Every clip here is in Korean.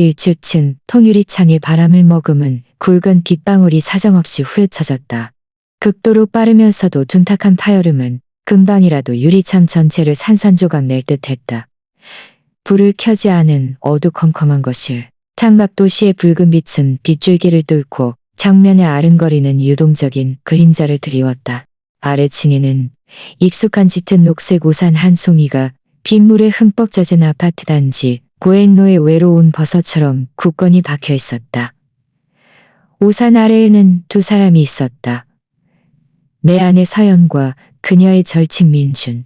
일측층 통유리창에 바람을 머금은 굵은 빗방울이 사정없이 후려쳐졌다. 극도로 빠르면서도 둔탁한 파열음은 금방이라도 유리창 전체를 산산조각 낼 듯했다. 불을 켜지 않은 어두컴컴한 거실. 창밖 도시의 붉은 빛은 빗줄기를 뚫고 정면에 아른거리는 유동적인 그림자를 드리웠다. 아래층에는 익숙한 짙은 녹색 우산 한 송이가 빗물에 흠뻑 젖은 아파트 단지 보행로에 외로운 버섯처럼 굳건히 박혀 있었다. 우산 아래에는 두 사람이 있었다. 내 아내 서연과 그녀의 절친 민준.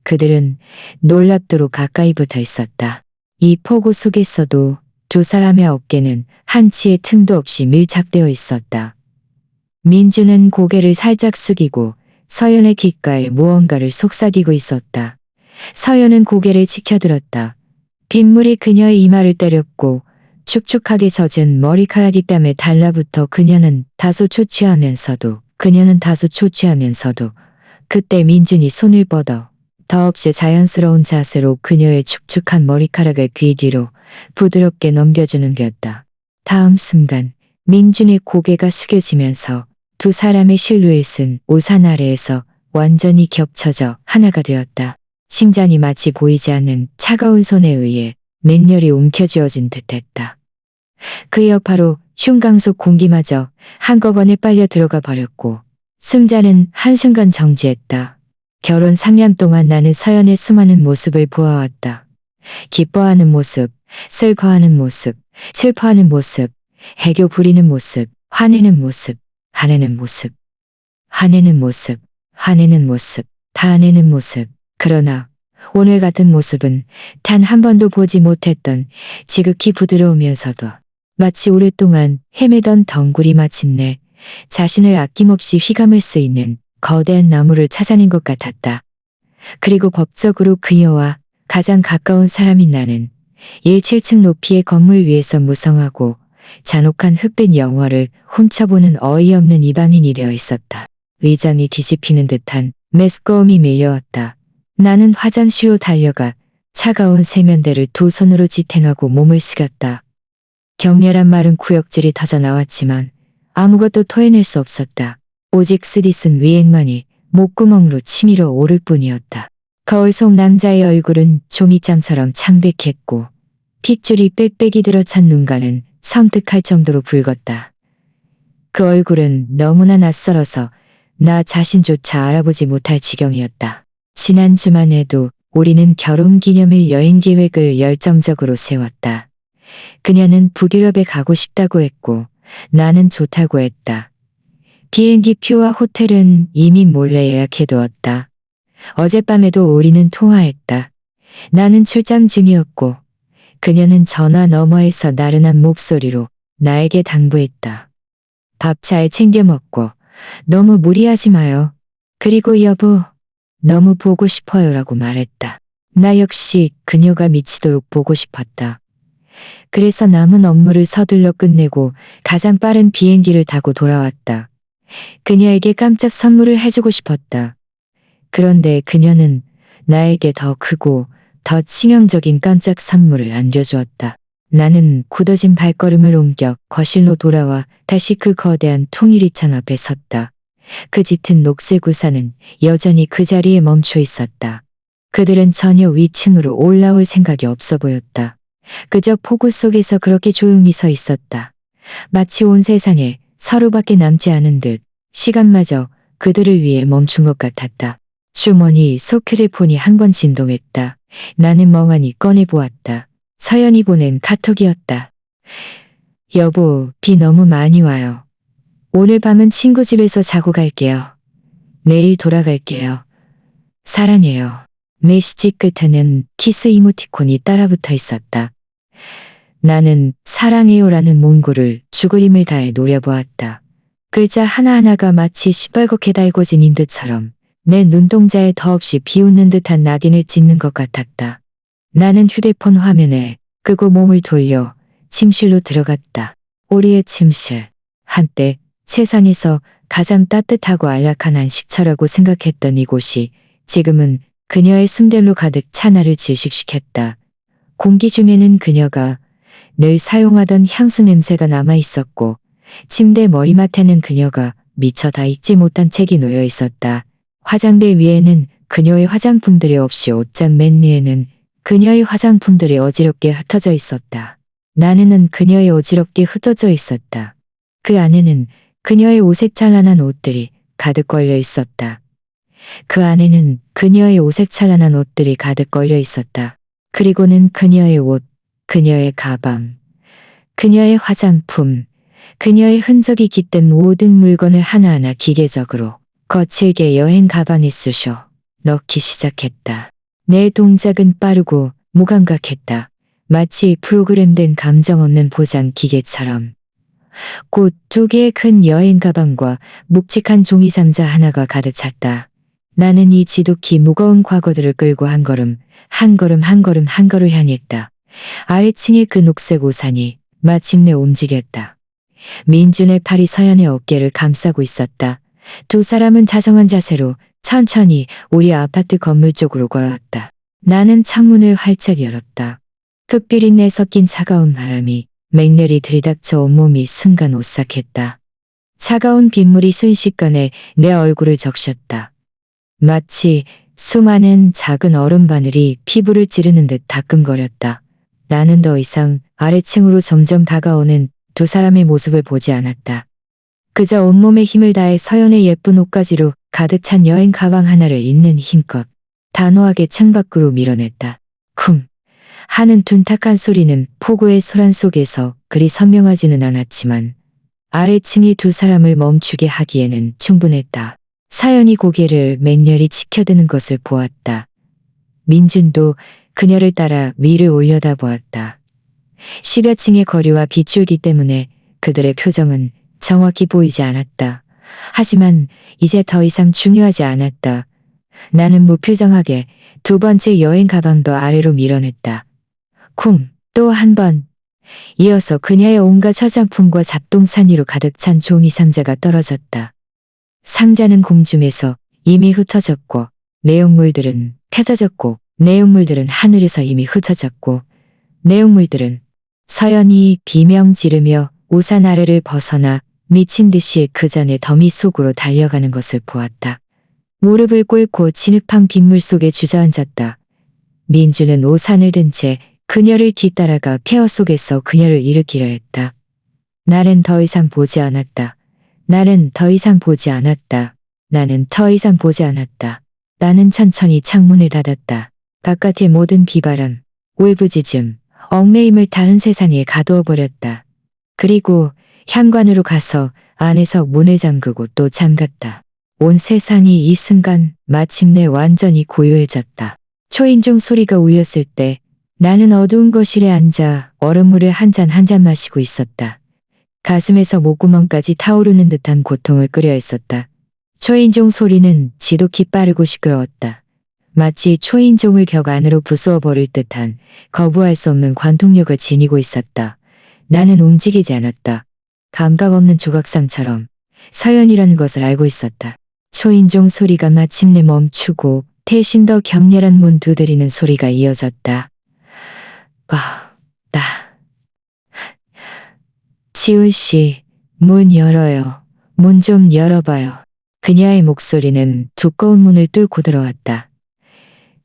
그들은 놀랍도록 가까이 붙어 있었다. 이 폭우 속에서도 두 사람의 어깨는 한치의 틈도 없이 밀착되어 있었다. 민준은 고개를 살짝 숙이고 서연의 귓가에 무언가를 속삭이고 있었다. 서연은 고개를 치켜들었다. 빗물이 그녀의 이마를 때렸고 축축하게 젖은 머리카락이 뺨에 달라붙어 그녀는 다소 초취하면서도 그때 민준이 손을 뻗어 더없이 자연스러운 자세로 그녀의 축축한 머리카락을 귀 뒤로 부드럽게 넘겨주는 거였다. 다음 순간 민준의 고개가 숙여지면서 두 사람의 실루엣은 우산 아래에서 완전히 겹쳐져 하나가 되었다. 심장이 마치 보이지 않는 차가운 손에 의해 맹렬히 움켜쥐어진 듯했다. 그 여파로 흉강 속 공기마저 한꺼번에 빨려 들어가 버렸고 숨자는 한순간 정지했다. 결혼 3년 동안 나는 서연의 수많은 모습을 보아왔다. 기뻐하는 모습, 슬퍼하는 모습, 슬퍼하는 모습, 애교 부리는 모습, 화내는 모습, 화내는 모습, 화내는 모습, 화내는 모습, 다 내는 모습. 그러나 오늘 같은 모습은 단 한 번도 보지 못했던 지극히 부드러우면서도 마치 오랫동안 헤매던 덩굴이 마침내 자신을 아낌없이 휘감을 수 있는 거대한 나무를 찾아낸 것 같았다. 그리고 법적으로 그녀와 가장 가까운 사람인 나는 17층 높이의 건물 위에서 무성하고 잔혹한 흑백 영화를 훔쳐보는 어이없는 이방인이 되어 있었다. 의장이 뒤집히는 듯한 메스꺼움이 밀려왔다. 나는 화장실로 달려가 차가운 세면대를 두 손으로 지탱하고 몸을 숙였다. 격렬한 마른 구역질이 터져 나왔지만 아무것도 토해낼 수 없었다. 오직 쓰디쓴 위액만이 목구멍으로 치밀어 오를 뿐이었다. 거울 속 남자의 얼굴은 종이장처럼 창백했고 핏줄이 빽빽이 들어찬 눈가는 섬뜩할 정도로 붉었다. 그 얼굴은 너무나 낯설어서 나 자신조차 알아보지 못할 지경이었다. 지난 주만 해도 우리는 결혼기념일 여행 계획을 열정적으로 세웠다. 그녀는 북유럽에 가고 싶다고 했고 나는 좋다고 했다. 비행기 표와 호텔은 이미 몰래 예약해두었다. 어젯밤에도 우리는 통화했다. 나는 출장 중이었고 그녀는 전화 너머에서 나른한 목소리로 나에게 당부했다. 밥 잘 챙겨 먹고 너무 무리하지 마요. 그리고 여보, 너무 보고 싶어요라고 말했다. 나 역시 그녀가 미치도록 보고 싶었다. 그래서 남은 업무를 서둘러 끝내고 가장 빠른 비행기를 타고 돌아왔다. 그녀에게 깜짝 선물을 해주고 싶었다. 그런데 그녀는 나에게 더 크고 더 치명적인 깜짝 선물을 안겨주었다. 나는 굳어진 발걸음을 옮겨 거실로 돌아와 다시 그 거대한 통유리창 앞에 섰다. 그 짙은 녹색 우산은 여전히 그 자리에 멈춰 있었다. 그들은 전혀 위층으로 올라올 생각이 없어 보였다. 그저 폭우 속에서 그렇게 조용히 서 있었다. 마치 온 세상에 서로밖에 남지 않은 듯 시간마저 그들을 위해 멈춘 것 같았다. 주머니 속 휴대폰이 한 번 진동했다. 나는 멍하니 꺼내보았다. 서연이 보낸 카톡이었다. 여보, 비 너무 많이 와요. 오늘 밤은 친구 집에서 자고 갈게요. 내일 돌아갈게요. 사랑해요. 메시지 끝에는 키스 이모티콘이 따라붙어 있었다. 나는 사랑해요라는 문구를 죽을 힘을 다해 노려보았다. 글자 하나하나가 마치 시뻘겋게 달궈진 인두처럼 내 눈동자에 더없이 비웃는 듯한 낙인을 찍는 것 같았다. 나는 휴대폰 화면에 끄고 몸을 돌려 침실로 들어갔다. 우리의 침실. 한때 세상에서 가장 따뜻하고 안락한 안식처라고 생각했던 이곳이 지금은 그녀의 숨들로 가득 차 나를 질식시켰다. 공기 중에는 그녀가 늘 사용하던 향수 냄새가 남아 있었고 침대 머리맡에는 그녀가 미처 다 읽지 못한 책이 놓여 있었다. 화장대 위에는 그녀의 화장품들이 없이 옷장 맨 위에는 그녀의 화장품들이 어지럽게 흩어져 있었다. 나는 그녀의 어지럽게 흩어져 있었다. 그 안에는 그녀의 오색 찬란한 옷들이 가득 걸려 있었다. 그 안에는 그녀의 오색 찬란한 옷들이 가득 걸려 있었다. 그리고는 그녀의 옷, 그녀의 가방, 그녀의 화장품, 그녀의 흔적이 깃든 모든 물건을 하나하나 기계적으로 거칠게 여행 가방에 쑤셔 넣기 시작했다. 내 동작은 빠르고 무감각했다. 마치 프로그램된 감정 없는 보장 기계처럼. 곧 2개의 큰 여행 가방과 묵직한 종이 상자 하나가 가득 찼다. 나는 이 지독히 무거운 과거들을 끌고 한 걸음 향했다. 아래층의 그 녹색 우산이 마침내 움직였다. 민준의 팔이 서연의 어깨를 감싸고 있었다. 두 사람은 자정한 자세로 천천히 우리 아파트 건물 쪽으로 걸어왔다. 나는 창문을 활짝 열었다. 흙비린내 섞인 차가운 바람이 맹렬히 들이닥쳐 온몸이 순간 오싹했다. 차가운 빗물이 순식간에 내 얼굴을 적셨다. 마치 수많은 작은 얼음 바늘이 피부를 찌르는 듯 따끔거렸다. 나는 더 이상 아래층으로 점점 다가오는 두 사람의 모습을 보지 않았다. 그저 온몸에 힘을 다해 서연의 예쁜 옷가지로 가득 찬 여행 가방 하나를 있는 힘껏 단호하게 창밖으로 밀어냈다. 쿵 하는 둔탁한 소리는 폭우의 소란 속에서 그리 선명하지는 않았지만 아래층이 두 사람을 멈추게 하기에는 충분했다. 서연이 고개를 맹렬히 치켜드는 것을 보았다. 민준도 그녀를 따라 위를 올려다보았다. 십여 층의 거리와 빗줄기 때문에 그들의 표정은 정확히 보이지 않았다. 하지만 이제 더 이상 중요하지 않았다. 나는 무표정하게 두 번째 여행 가방도 아래로 밀어냈다. 쿵! 또 한 번. 이어서 그녀의 온갖 화장품과 잡동사니로 가득 찬 종이 상자가 떨어졌다. 상자는 공중에서 이미 흩어졌고 내용물들은 펴져졌고 내용물들은 하늘에서 이미 흩어졌고 내용물들은 서연이 비명 지르며 우산 아래를 벗어나 미친 듯이 그 잔의 더미 속으로 달려가는 것을 보았다. 무릎을 꿇고 진흙탕 빗물 속에 주저앉았다. 민주는 우산을 든 채 그녀를 뒤따라가 폐허 속에서 그녀를 일으키려 했다. 나는 더 이상 보지 않았다. 나는 더 이상 보지 않았다. 나는 더 이상 보지 않았다. 나는 천천히 창문을 닫았다. 바깥의 모든 비바람, 울부짖음, 얽매임을 닿은 세상에 가두어 버렸다. 그리고 현관으로 가서 안에서 문을 잠그고 또 잠갔다. 온 세상이 이 순간 마침내 완전히 고요해졌다. 초인종 소리가 울렸을 때 나는 어두운 거실에 앉아 얼음물을 한 잔 한 잔 마시고 있었다. 가슴에서 목구멍까지 타오르는 듯한 고통을 끓여 있었다. 초인종 소리는 지독히 빠르고 시끄러웠다. 마치 초인종을 벽 안으로 부수어 버릴 듯한 거부할 수 없는 관통력을 지니고 있었다. 나는 움직이지 않았다. 감각 없는 조각상처럼 서연이라는 것을 알고 있었다. 초인종 소리가 마침내 멈추고 대신 더 격렬한 문 두드리는 소리가 이어졌다. 지훈 씨, 문 열어요. 문 좀 열어봐요. 그녀의 목소리는 두꺼운 문을 뚫고 들어왔다.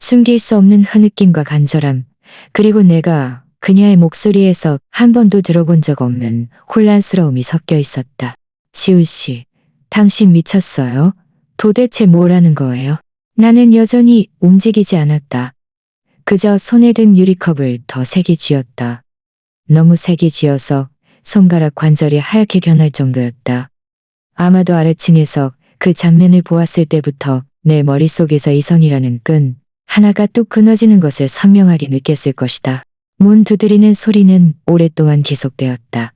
숨길 수 없는 흐느낌과 간절함, 그리고 내가 그녀의 목소리에서 한 번도 들어본 적 없는 혼란스러움이 섞여 있었다. 지훈 씨, 당신 미쳤어요? 도대체 뭘 하는 거예요? 나는 여전히 움직이지 않았다. 그저 손에 든 유리컵을 더 세게 쥐었다. 너무 세게 쥐어서 손가락 관절이 하얗게 변할 정도였다. 아마도 아래층에서 그 장면을 보았을 때부터 내 머릿속에서 이성이라는 끈 하나가 뚝 끊어지는 것을 선명하게 느꼈을 것이다. 문 두드리는 소리는 오랫동안 계속되었다.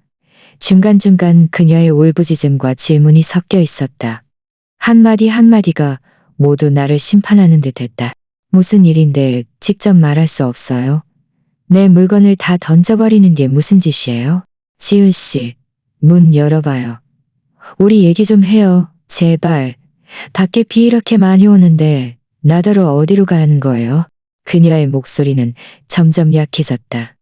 중간중간 그녀의 울부짖음과 질문이 섞여 있었다. 한마디 한마디가 모두 나를 심판하는 듯했다. 무슨 일인데 직접 말할 수 없어요? 내 물건을 다 던져버리는 게 무슨 짓이에요? 지훈 씨, 문 열어봐요. 우리 얘기 좀 해요. 제발. 밖에 비 이렇게 많이 오는데 나더러 어디로 가는 거예요? 그녀의 목소리는 점점 약해졌다.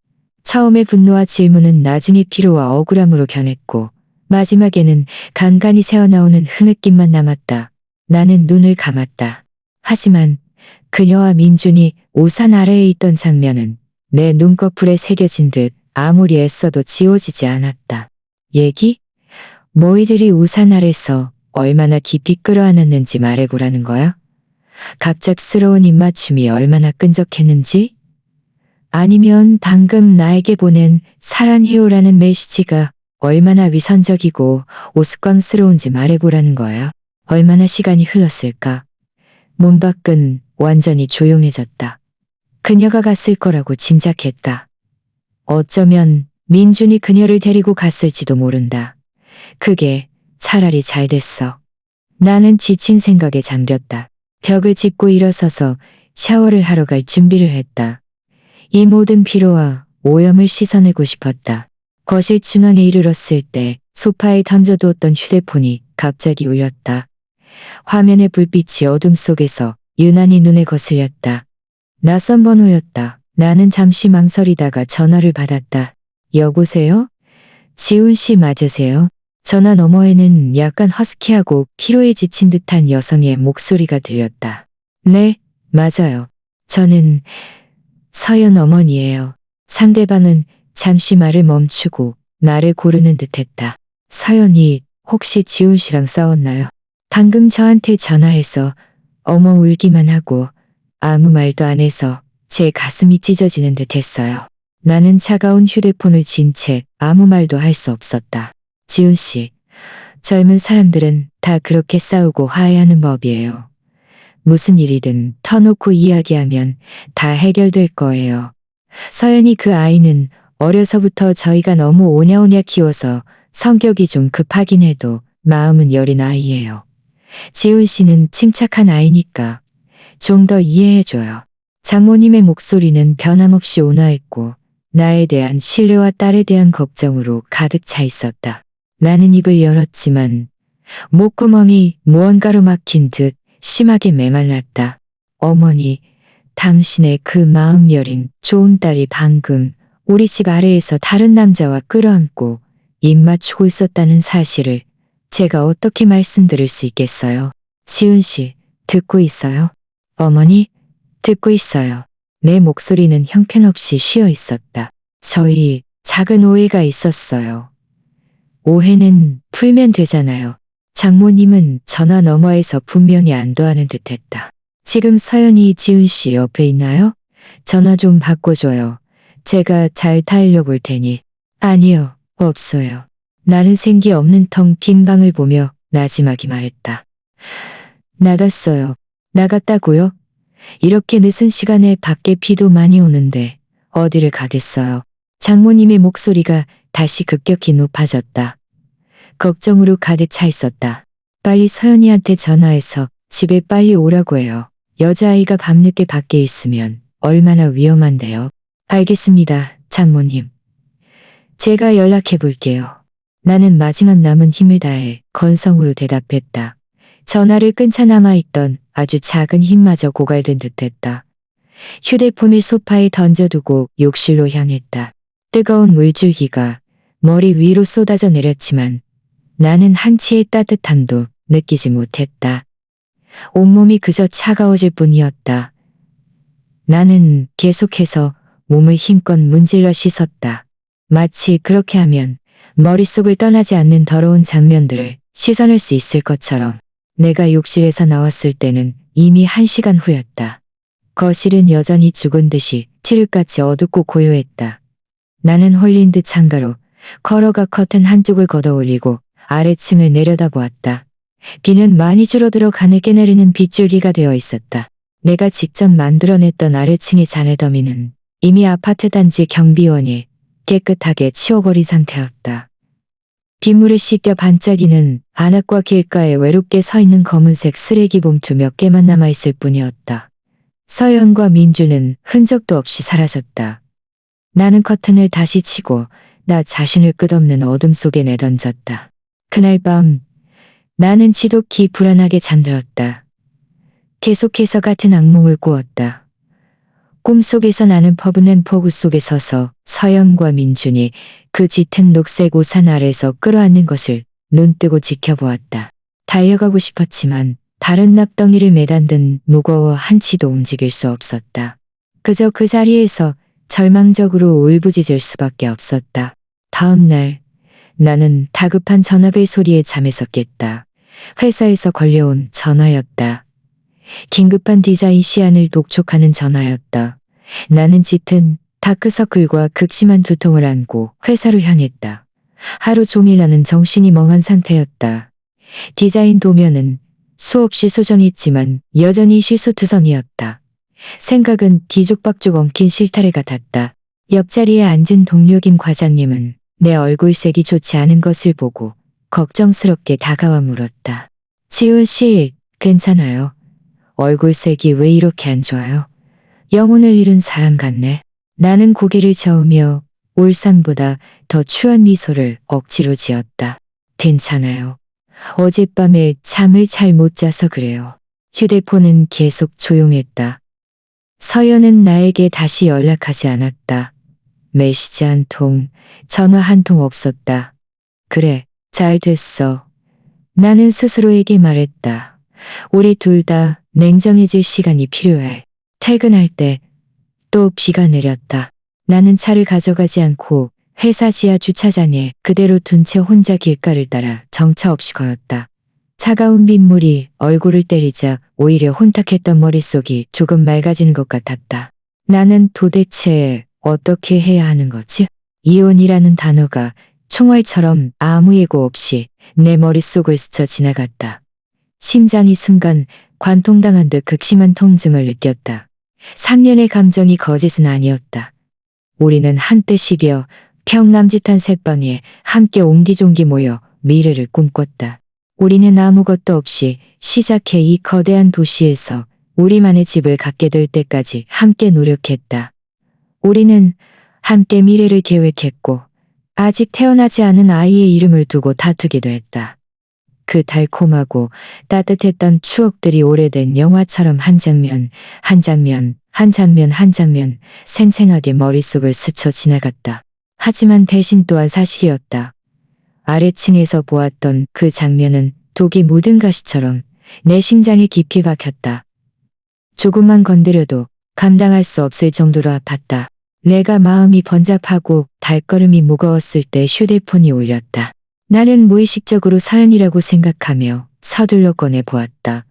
처음의 분노와 질문은 나중에 피로와 억울함으로 변했고 마지막에는 간간히 새어나오는 흐느낌만 남았다. 나는 눈을 감았다. 하지만 그녀와 민준이 우산 아래에 있던 장면은 내 눈꺼풀에 새겨진 듯 아무리 애써도 지워지지 않았다. 얘기? 모이들이 우산 아래서 얼마나 깊이 끌어안았는지 말해보라는 거야? 갑작스러운 입맞춤이 얼마나 끈적했는지? 아니면 방금 나에게 보낸 사랑해요라는 메시지가 얼마나 위선적이고 우스꽝스러운지 말해보라는 거야. 얼마나 시간이 흘렀을까? 문 밖은 완전히 조용해졌다. 그녀가 갔을 거라고 짐작했다. 어쩌면 민준이 그녀를 데리고 갔을지도 모른다. 그게 차라리 잘 됐어. 나는 지친 생각에 잠겼다. 벽을 짚고 일어서서 샤워를 하러 갈 준비를 했다. 이 모든 피로와 오염을 씻어내고 싶었다. 거실 중앙에 이르렀을 때 소파에 던져두었던 휴대폰이 갑자기 울렸다. 화면의 불빛이 어둠 속에서 유난히 눈에 거슬렸다. 낯선 번호였다. 나는 잠시 망설이다가 전화를 받았다. 여보세요? 지훈 씨 맞으세요? 전화 너머에는 약간 허스키하고 피로에 지친 듯한 여성의 목소리가 들렸다. 네, 맞아요. 저는 서연 어머니예요. 상대방은 잠시 말을 멈추고 나를 고르는 듯했다. 서연이 혹시 지훈 씨랑 싸웠나요? 방금 저한테 전화해서 어머 울기만 하고 아무 말도 안 해서 제 가슴이 찢어지는 듯했어요. 나는 차가운 휴대폰을 쥔 채 아무 말도 할 수 없었다. 지훈 씨, 젊은 사람들은 다 그렇게 싸우고 화해하는 법이에요. 무슨 일이든 터놓고 이야기하면 다 해결될 거예요. 서연이 그 아이는 어려서부터 저희가 너무 오냐오냐 키워서 성격이 좀 급하긴 해도 마음은 여린 아이예요. 지훈 씨는 침착한 아이니까 좀 더 이해해줘요. 장모님의 목소리는 변함없이 온화했고 나에 대한 신뢰와 딸에 대한 걱정으로 가득 차 있었다. 나는 입을 열었지만 목구멍이 무언가로 막힌 듯 심하게 메말랐다. 어머니, 당신의 그 마음 여린 좋은 딸이 방금 우리 집 아래에서 다른 남자와 끌어안고 입 맞추고 있었다는 사실을 제가 어떻게 말씀드릴 수 있겠어요? 지훈 씨, 듣고 있어요? 어머니, 듣고 있어요. 내 목소리는 형편없이 쉬어 있었다. 저희 작은 오해가 있었어요. 오해는 풀면 되잖아요. 장모님은 전화 너머에서 분명히 안도하는 듯했다. 지금 서연이 지훈 씨 옆에 있나요? 전화 좀 바꿔줘요. 제가 잘 타일려 볼 테니. 아니요, 없어요. 나는 생기 없는 텅 빈 방을 보며 나지막이 말했다. 나갔어요. 나갔다고요? 이렇게 늦은 시간에 밖에 비도 많이 오는데 어디를 가겠어요? 장모님의 목소리가 다시 급격히 높아졌다. 걱정으로 가득 차 있었다. 빨리 서연이한테 전화해서 집에 빨리 오라고 해요. 여자아이가 밤늦게 밖에 있으면 얼마나 위험한데요. 알겠습니다, 장모님. 제가 연락해 볼게요. 나는 마지막 남은 힘을 다해 건성으로 대답했다. 전화를 끊자 남아있던 아주 작은 힘마저 고갈된 듯했다. 휴대폰을 소파에 던져두고 욕실로 향했다. 뜨거운 물줄기가 머리 위로 쏟아져 내렸지만 나는 한치의 따뜻함도 느끼지 못했다. 온몸이 그저 차가워질 뿐이었다. 나는 계속해서 몸을 힘껏 문질러 씻었다. 마치 그렇게 하면 머릿속을 떠나지 않는 더러운 장면들을 씻어낼 수 있을 것처럼. 내가 욕실에서 나왔을 때는 이미 1시간 후였다. 거실은 여전히 죽은 듯이 칠흑같이 어둡고 고요했다. 나는 홀린 듯 창가로 걸어가 커튼 한쪽을 걷어올리고 아래층을 내려다보았다. 비는 많이 줄어들어 가늘게 내리는 빗줄기가 되어 있었다. 내가 직접 만들어냈던 아래층의 잔해더미는 이미 아파트 단지 경비원이 깨끗하게 치워버린 상태였다. 빗물에 씻겨 반짝이는 안압과 길가에 외롭게 서 있는 검은색 쓰레기 봉투 몇 개만 남아있을 뿐이었다. 서연과 민주는 흔적도 없이 사라졌다. 나는 커튼을 다시 치고 나 자신을 끝없는 어둠 속에 내던졌다. 그날 밤 나는 지독히 불안하게 잠들었다. 계속해서 같은 악몽을 꾸었다. 꿈속에서 나는 퍼붓는 폭우 속에 서서 서연과 민준이 그 짙은 녹색 우산 아래서 끌어안는 것을 눈뜨고 지켜보았다. 달려가고 싶었지만 다른 납덩이를 매단든 무거워 한치도 움직일 수 없었다. 그저 그 자리에서 절망적으로 울부짖을 수밖에 없었다. 다음 날 나는 다급한 전화벨 소리에 잠에서 깼다. 회사에서 걸려온 전화였다. 긴급한 디자인 시안을 독촉하는 전화였다. 나는 짙은 다크서클과 극심한 두통을 안고 회사로 향했다. 하루 종일 나는 정신이 멍한 상태였다. 디자인 도면은 수없이 수정했지만 여전히 실수투성이었다. 생각은 뒤죽박죽 엉킨 실타래 같았다. 옆자리에 앉은 동료 김 과장님은 내 얼굴색이 좋지 않은 것을 보고 걱정스럽게 다가와 물었다. 지훈 씨, 괜찮아요? 얼굴색이 왜 이렇게 안 좋아요? 영혼을 잃은 사람 같네. 나는 고개를 저으며 울상보다 더 추한 미소를 억지로 지었다. 괜찮아요. 어젯밤에 잠을 잘 못 자서 그래요. 휴대폰은 계속 조용했다. 서연은 나에게 다시 연락하지 않았다. 메시지 한 통, 전화 한 통 없었다. 그래, 잘 됐어. 나는 스스로에게 말했다. 우리 둘 다 냉정해질 시간이 필요해. 퇴근할 때 또 비가 내렸다. 나는 차를 가져가지 않고 회사 지하 주차장에 그대로 둔 채 혼자 길가를 따라 정처 없이 걸었다. 차가운 빗물이 얼굴을 때리자 오히려 혼탁했던 머릿속이 조금 맑아지는 것 같았다. 나는 도대체 어떻게 해야 하는 거지? 이혼이라는 단어가 총알처럼 아무 예고 없이 내 머릿속을 스쳐 지나갔다. 심장이 순간 관통당한 듯 극심한 통증을 느꼈다. 상년의 감정이 거짓은 아니었다. 우리는 한때 10여 평남짓한 새방에 함께 옹기종기 모여 미래를 꿈꿨다. 우리는 아무것도 없이 시작해 이 거대한 도시에서 우리만의 집을 갖게 될 때까지 함께 노력했다. 우리는 함께 미래를 계획했고 아직 태어나지 않은 아이의 이름을 두고 다투기도 했다. 그 달콤하고 따뜻했던 추억들이 오래된 영화처럼 한 장면, 한 장면, 한 장면, 한 장면 생생하게 머릿속을 스쳐 지나갔다. 하지만 배신 또한 사실이었다. 아래층에서 보았던 그 장면은 독이 묻은 가시처럼 내 심장에 깊이 박혔다. 조금만 건드려도 감당할 수 없을 정도로 아팠다. 내가 마음이 번잡하고 발걸음이 무거웠을 때 휴대폰이 울렸다. 나는 무의식적으로 사연이라고 생각하며 서둘러 꺼내 보았다.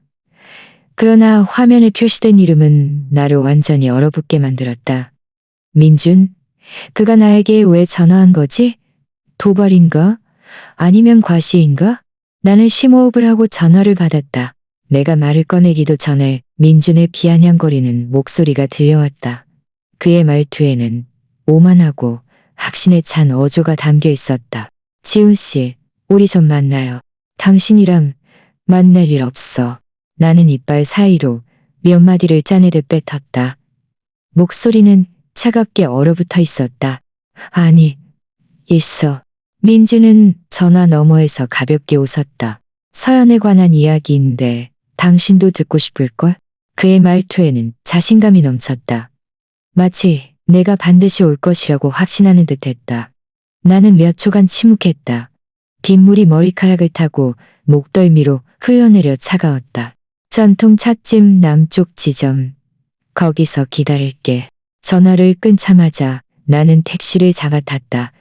그러나 화면에 표시된 이름은 나를 완전히 얼어붙게 만들었다. 민준? 그가 나에게 왜 전화한 거지? 도발인가? 아니면 과시인가? 나는 심호흡을 하고 전화를 받았다. 내가 말을 꺼내기도 전에 민준의 비아냥거리는 목소리가 들려왔다. 그의 말투에는 오만하고 확신에 찬 어조가 담겨 있었다. 지훈 씨, 우리 좀 만나요. 당신이랑 만날 일 없어. 나는 이빨 사이로 몇 마디를 짜내듯 뱉었다. 목소리는 차갑게 얼어붙어 있었다. 아니, 있어. 민주는 전화 너머에서 가볍게 웃었다. 서연에 관한 이야기인데 당신도 듣고 싶을걸? 그의 말투에는 자신감이 넘쳤다. 마치 내가 반드시 올 것이라고 확신하는 듯했다. 나는 몇 초간 침묵했다. 빗물이 머리카락을 타고 목덜미로 흘러내려 차가웠다. 전통 찻집 남쪽 지점. 거기서 기다릴게. 전화를 끊자마자 나는 택시를 잡아탔다.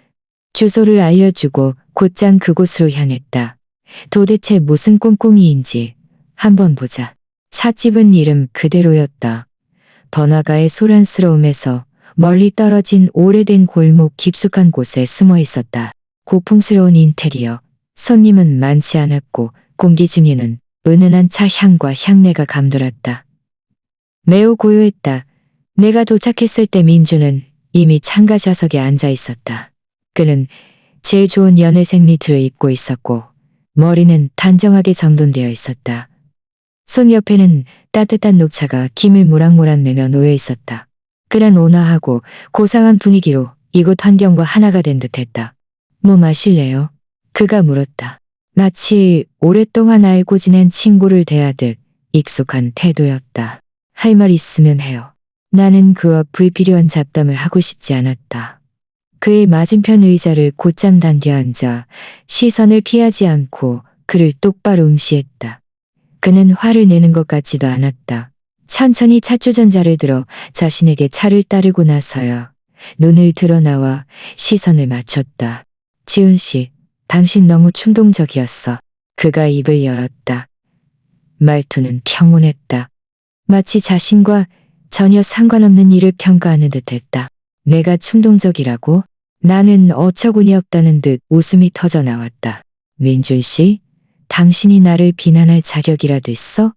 주소를 알려주고 곧장 그곳으로 향했다. 도대체 무슨 꿍꿍이인지 한번 보자. 찻집은 이름 그대로였다. 번화가의 소란스러움에서 멀리 떨어진 오래된 골목 깊숙한 곳에 숨어 있었다. 고풍스러운 인테리어, 손님은 많지 않았고 공기 중에는 은은한 차 향과 향내가 감돌았다. 매우 고요했다. 내가 도착했을 때 민주는 이미 창가 좌석에 앉아 있었다. 그는 제일 좋은 연회색 니트를 입고 있었고 머리는 단정하게 정돈되어 있었다. 손 옆에는 따뜻한 녹차가 김을 모락모락 내며 놓여 있었다. 그는 온화하고 고상한 분위기로 이곳 환경과 하나가 된 듯했다. 뭐 마실래요? 그가 물었다. 마치 오랫동안 알고 지낸 친구를 대하듯 익숙한 태도였다. 할 말 있으면 해요. 나는 그와 불필요한 잡담을 하고 싶지 않았다. 그의 맞은편 의자를 곧장 당겨 앉아 시선을 피하지 않고 그를 똑바로 응시했다. 그는 화를 내는 것 같지도 않았다. 천천히 차주전자를 들어 자신에게 차를 따르고 나서야 눈을 들어 나와 시선을 맞췄다. 지훈 씨, 당신 너무 충동적이었어. 그가 입을 열었다. 말투는 평온했다. 마치 자신과 전혀 상관없는 일을 평가하는 듯했다. 내가 충동적이라고? 나는 어처구니 없다는 듯 웃음이 터져 나왔다. 민준 씨, 당신이 나를 비난할 자격이라도 있어?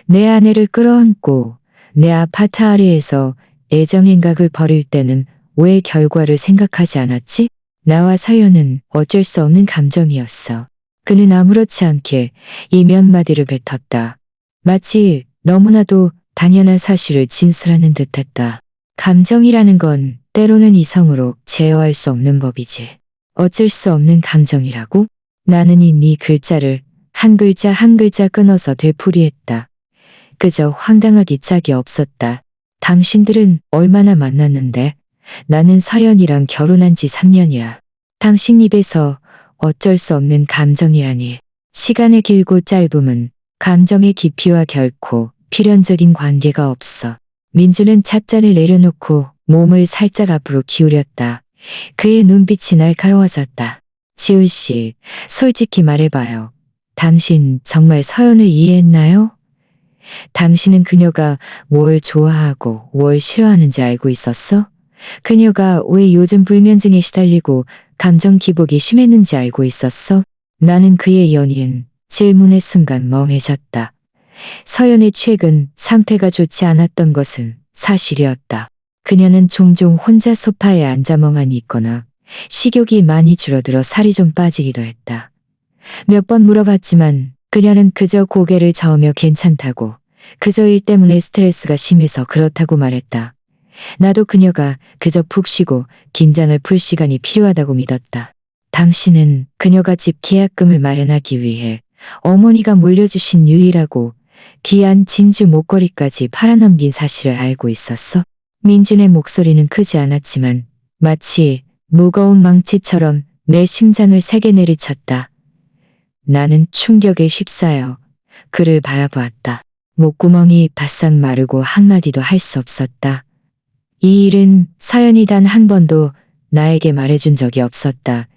내 아내를 끌어안고 내 아파트 아래에서 애정행각을 벌일 때는 왜 결과를 생각하지 않았지? 나와 사연은 어쩔 수 없는 감정이었어. 그는 아무렇지 않게 이 몇 마디를 뱉었다. 마치 너무나도 당연한 사실을 진술하는 듯했다. 감정이라는 건 때로는 이성으로 제어할 수 없는 법이지. 어쩔 수 없는 감정이라고? 나는 이 네 글자를 한 글자 한 글자 끊어서 되풀이했다. 그저 황당하기 짝이 없었다. 당신들은 얼마나 만났는데? 나는 서연이랑 결혼한 지 3년이야. 당신 입에서 어쩔 수 없는 감정이라니. 시간의 길고 짧음은 감정의 깊이와 결코 필연적인 관계가 없어. 민주는 찻잔을 내려놓고 몸을 살짝 앞으로 기울였다. 그의 눈빛이 날카로워졌다. 지훈 씨, 솔직히 말해봐요. 당신 정말 서연을 이해했나요? 당신은 그녀가 뭘 좋아하고 뭘 싫어하는지 알고 있었어? 그녀가 왜 요즘 불면증에 시달리고 감정 기복이 심했는지 알고 있었어? 나는 그의 연이은 질문의 순간 멍해졌다. 서연의 최근 상태가 좋지 않았던 것은 사실이었다. 그녀는 종종 혼자 소파에 앉아 멍하니 있거나 식욕이 많이 줄어들어 살이 좀 빠지기도 했다. 몇 번 물어봤지만 그녀는 그저 고개를 저으며 괜찮다고, 그저 일 때문에 스트레스가 심해서 그렇다고 말했다. 나도 그녀가 그저 푹 쉬고 긴장을 풀 시간이 필요하다고 믿었다. 당신은 그녀가 집 계약금을 마련하기 위해 어머니가 물려주신 유일하고 귀한 진주 목걸이까지 팔아넘긴 사실을 알고 있었어? 민준의 목소리는 크지 않았지만 마치 무거운 망치처럼 내 심장을 세게 내리쳤다. 나는 충격에 휩싸여 그를 바라보았다. 목구멍이 바싹 마르고 한마디도 할 수 없었다. 이 일은 서연이 단 한 번도 나에게 말해준 적이 없었다.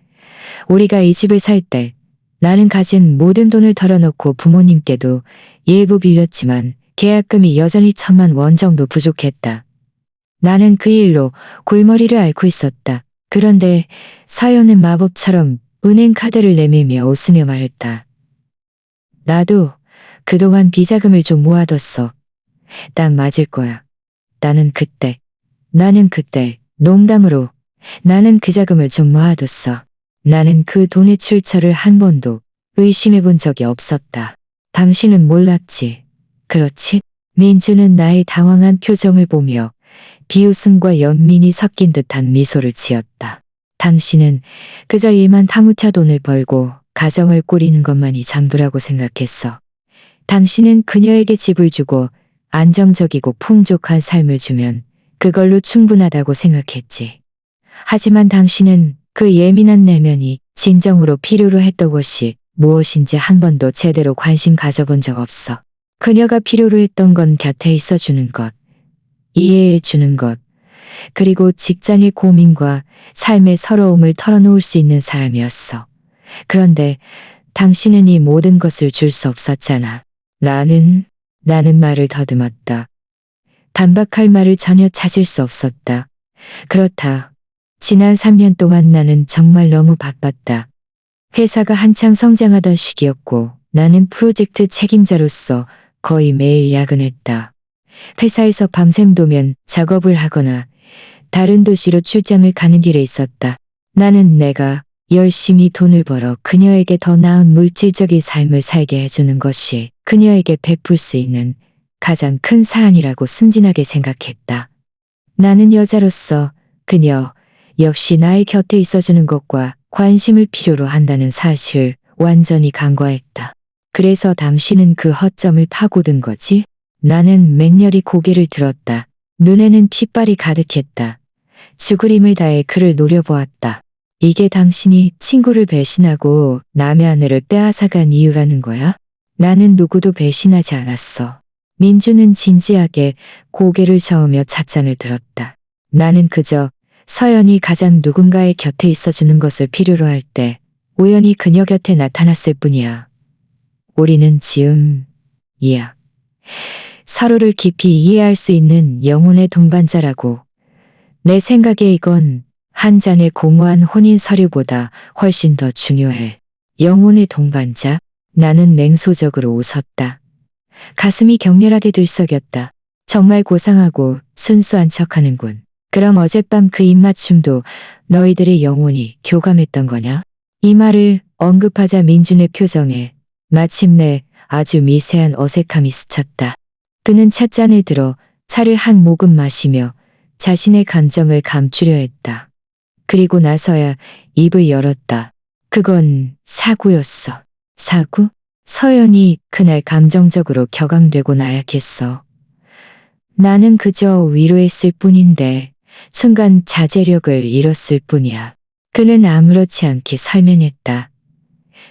우리가 이 집을 살 때 나는 가진 모든 돈을 털어놓고 부모님께도 일부 빌렸지만 계약금이 여전히 1,000만 원 정도 부족했다. 나는 그 일로 골머리를 앓고 있었다. 그런데 서연은 마법처럼 은행 카드를 내밀며 웃으며 말했다. 나도 그동안 비자금을 좀 모아뒀어. 딱 맞을 거야. 나는 그때 농담으로 나는 그 자금을 좀 모아뒀어. 나는 그 돈의 출처를 한 번도 의심해 본 적이 없었다. 당신은 몰랐지. 그렇지? 민주는 나의 당황한 표정을 보며 비웃음과 연민이 섞인 듯한 미소를 지었다. 당신은 그저 일만 타무쳐 돈을 벌고 가정을 꾸리는 것만이 전부라고 생각했어. 당신은 그녀에게 집을 주고 안정적이고 풍족한 삶을 주면 그걸로 충분하다고 생각했지. 하지만 당신은 그 예민한 내면이 진정으로 필요로 했던 것이 무엇인지 한 번도 제대로 관심 가져본 적 없어. 그녀가 필요로 했던 건 곁에 있어주는 것, 이해해주는 것, 그리고 직장의 고민과 삶의 서러움을 털어놓을 수 있는 사람이었어. 그런데 당신은 이 모든 것을 줄 수 없었잖아. 나는 말을 더듬었다. 반박할 말을 전혀 찾을 수 없었다. 그렇다. 지난 3년 동안 나는 정말 너무 바빴다. 회사가 한창 성장하던 시기였고 나는 프로젝트 책임자로서 거의 매일 야근했다. 회사에서 밤샘도면 작업을 하거나 다른 도시로 출장을 가는 길에 있었다. 나는 내가 열심히 돈을 벌어 그녀에게 더 나은 물질적인 삶을 살게 해주는 것이 그녀에게 베풀 수 있는 가장 큰 사안이라고 순진하게 생각했다. 나는 여자로서 그녀 역시 나의 곁에 있어주는 것과 관심을 필요로 한다는 사실 완전히 간과했다. 그래서 당신은 그 허점을 파고든 거지? 나는 맹렬히 고개를 들었다. 눈에는 핏발이 가득했다. 죽으림을 다해 그를 노려보았다. 이게 당신이 친구를 배신하고 남의 아내를 빼앗아간 이유라는 거야? 나는 누구도 배신하지 않았어. 민주는 진지하게 고개를 저으며 찻잔을 들었다. 나는 그저 서연이 가장 누군가의 곁에 있어주는 것을 필요로 할 때 우연히 그녀 곁에 나타났을 뿐이야. 우리는 지음이야. 서로를 깊이 이해할 수 있는 영혼의 동반자라고. 내 생각에 이건 한 장의 공허한 혼인 서류보다 훨씬 더 중요해. 영혼의 동반자? 나는 맹소적으로 웃었다. 가슴이 격렬하게 들썩였다. 정말 고상하고 순수한 척하는군. 그럼 어젯밤 그 입맞춤도 너희들의 영혼이 교감했던 거냐? 이 말을 언급하자 민준의 표정에 마침내 아주 미세한 어색함이 스쳤다. 그는 찻잔을 들어 차를 한 모금 마시며 자신의 감정을 감추려 했다. 그리고 나서야 입을 열었다. 그건 사고였어. 사고? 서연이 그날 감정적으로 격앙되고 나약했어. 나는 그저 위로했을 뿐인데 순간 자제력을 잃었을 뿐이야. 그는 아무렇지 않게 설명했다.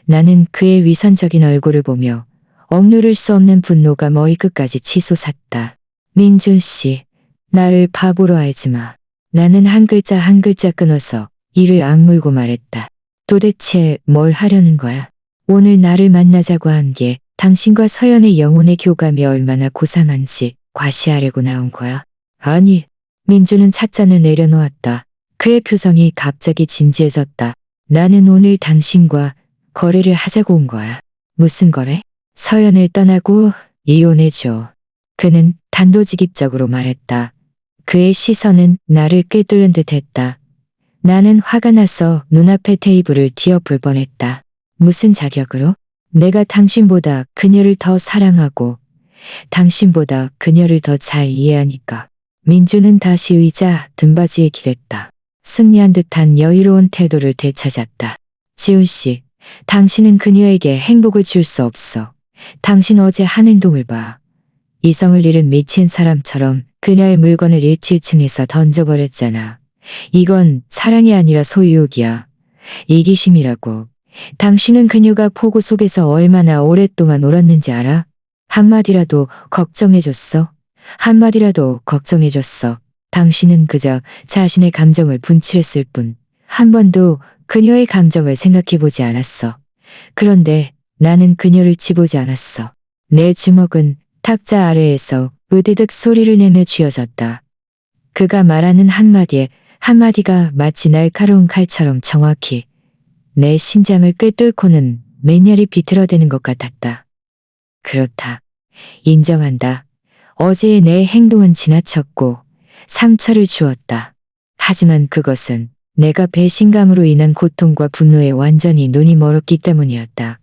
나는 그의 위선적인 얼굴을 보며 억누를 수 없는 분노가 머리끝까지 치솟았다. 민준 씨, 나를 바보로 알지 마. 나는 한 글자 한 글자 끊어서 이를 악물고 말했다. 도대체 뭘 하려는 거야? 오늘 나를 만나자고 한 게 당신과 서연의 영혼의 교감이 얼마나 고상한지 과시하려고 나온 거야? 아니, 민주는 찻잔을 내려놓았다. 그의 표정이 갑자기 진지해졌다. 나는 오늘 당신과 거래를 하자고 온 거야. 무슨 거래? 서연을 떠나고 이혼해줘. 그는 단도직입적으로 말했다. 그의 시선은 나를 꿰뚫는 듯 했다. 나는 화가 나서 눈앞의 테이블을 뒤엎을 뻔했다. 무슨 자격으로? 내가 당신보다 그녀를 더 사랑하고 당신보다 그녀를 더 잘 이해하니까. 민주는 다시 의자 등받이에 기댔다. 승리한 듯한 여유로운 태도를 되찾았다. 지훈 씨, 당신은 그녀에게 행복을 줄 수 없어. 당신 어제 한 행동을 봐. 이성을 잃은 미친 사람처럼 그녀의 물건을 1층에서 던져버렸잖아. 이건 사랑이 아니라 소유욕이야. 이기심이라고. 당신은 그녀가 폭우 속에서 얼마나 오랫동안 울었는지 알아? 한마디라도 걱정해줬어? 한마디라도 걱정해줬어. 당신은 그저 자신의 감정을 분출했을 뿐. 한 번도 그녀의 감정을 생각해보지 않았어. 그런데 나는 그녀를 지보지 않았어. 내 주먹은 탁자 아래에서 으드득 소리를 내며 쥐어졌다. 그가 말하는 한마디가 마치 날카로운 칼처럼 정확히 내 심장을 꿰뚫고는 맹렬히 비틀어대는 것 같았다. 그렇다. 인정한다. 어제의 내 행동은 지나쳤고 상처를 주었다. 하지만 그것은 내가 배신감으로 인한 고통과 분노에 완전히 눈이 멀었기 때문이었다.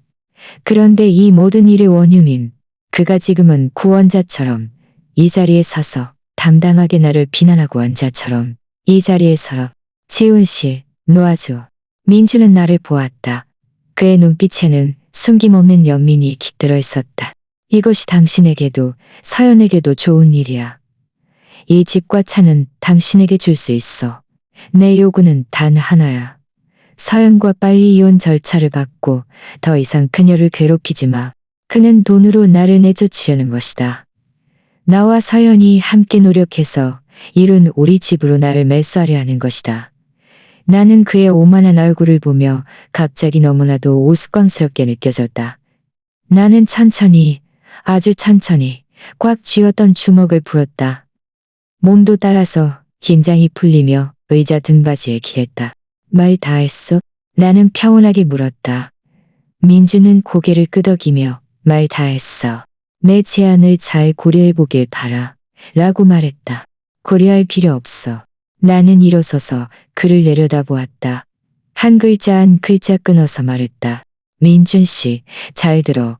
그런데 이 모든 일의 원흉인 그가 지금은 구원자처럼 이 자리에 서서 당당하게 나를 비난하고 한 자처럼 이 자리에 서 지훈 씨, 놓아줘. 민주는 나를 보았다. 그의 눈빛에는 숨김없는 연민이 깃들어 있었다. 이것이 당신에게도 서연에게도 좋은 일이야. 이 집과 차는 당신에게 줄 수 있어. 내 요구는 단 하나야. 서연과 빨리 이혼 절차를 밟고 더 이상 그녀를 괴롭히지 마. 그는 돈으로 나를 내쫓으려는 것이다. 나와 서연이 함께 노력해서 이룬 우리 집으로 나를 매수하려 하는 것이다. 나는 그의 오만한 얼굴을 보며 갑자기 너무나도 우스꽝스럽게 느껴졌다. 나는 천천히, 아주 천천히 꽉 쥐었던 주먹을 풀었다. 몸도 따라서 긴장이 풀리며 의자 등받이에 기댔다. 말 다 했어? 나는 평온하게 물었다. 민주는 고개를 끄덕이며 말 다 했어. 내 제안을 잘 고려해보길 바라. 라고 말했다. 고려할 필요 없어. 나는 일어서서 그를 내려다보았다. 한 글자 한 글자 끊어서 말했다. 민준 씨, 잘 들어.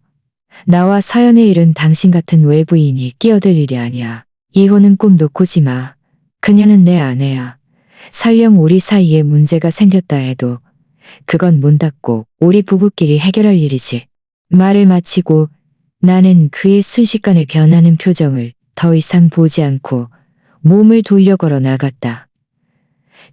나와 서연의 일은 당신 같은 외부인이 끼어들 일이 아니야. 이혼은 꼭 놓고지 마. 그녀는 내 아내야. 설령 우리 사이에 문제가 생겼다 해도 그건 문 닫고 우리 부부끼리 해결할 일이지. 말을 마치고 나는 그의 순식간에 변하는 표정을 더 이상 보지 않고 몸을 돌려 걸어 나갔다.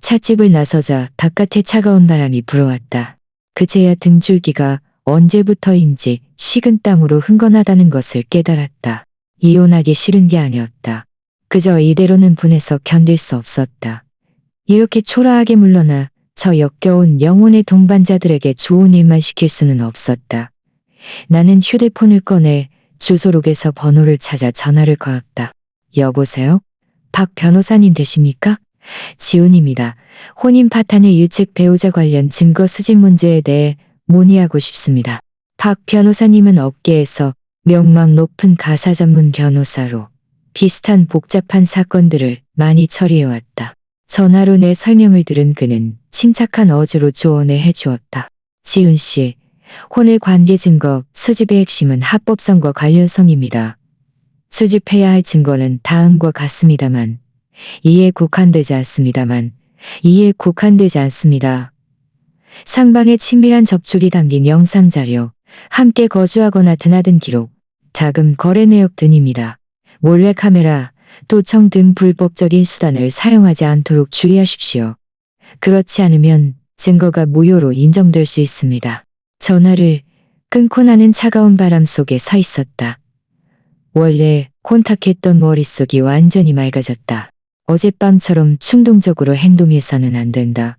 찻집을 나서자 바깥에 차가운 바람이 불어왔다. 그제야 등줄기가 언제부터인지 식은 땀으로 흥건하다는 것을 깨달았다. 이혼하기 싫은 게 아니었다. 그저 이대로는 분해서 견딜 수 없었다. 이렇게 초라하게 물러나 저 역겨운 영혼의 동반자들에게 좋은 일만 시킬 수는 없었다. 나는 휴대폰을 꺼내 주소록에서 번호를 찾아 전화를 걸었다. 여보세요? 박 변호사님 되십니까? 지훈입니다. 혼인 파탄의 유책 배우자 관련 증거 수집 문제에 대해 문의하고 싶습니다. 박 변호사님은 업계에서 명망 높은 가사 전문 변호사로 비슷한 복잡한 사건들을 많이 처리해왔다. 전화로 내 설명을 들은 그는 침착한 어조로 조언을 해주었다. 지훈 씨, 혼의 관계 증거 수집의 핵심은 합법성과 관련성입니다. 수집해야 할 증거는 다음과 같습니다만, 이에 국한되지 않습니다. 상방의 친밀한 접촉이 담긴 영상자료, 함께 거주하거나 드나든 기록, 자금 거래 내역 등입니다. 몰래카메라, 도청 등 불법적인 수단을 사용하지 않도록 주의하십시오. 그렇지 않으면 증거가 무효로 인정될 수 있습니다. 전화를 끊고 나는 차가운 바람 속에 서 있었다. 원래 콘탁했던 머릿속이 완전히 맑아졌다. 어젯밤처럼 충동적으로 행동해서는 안 된다.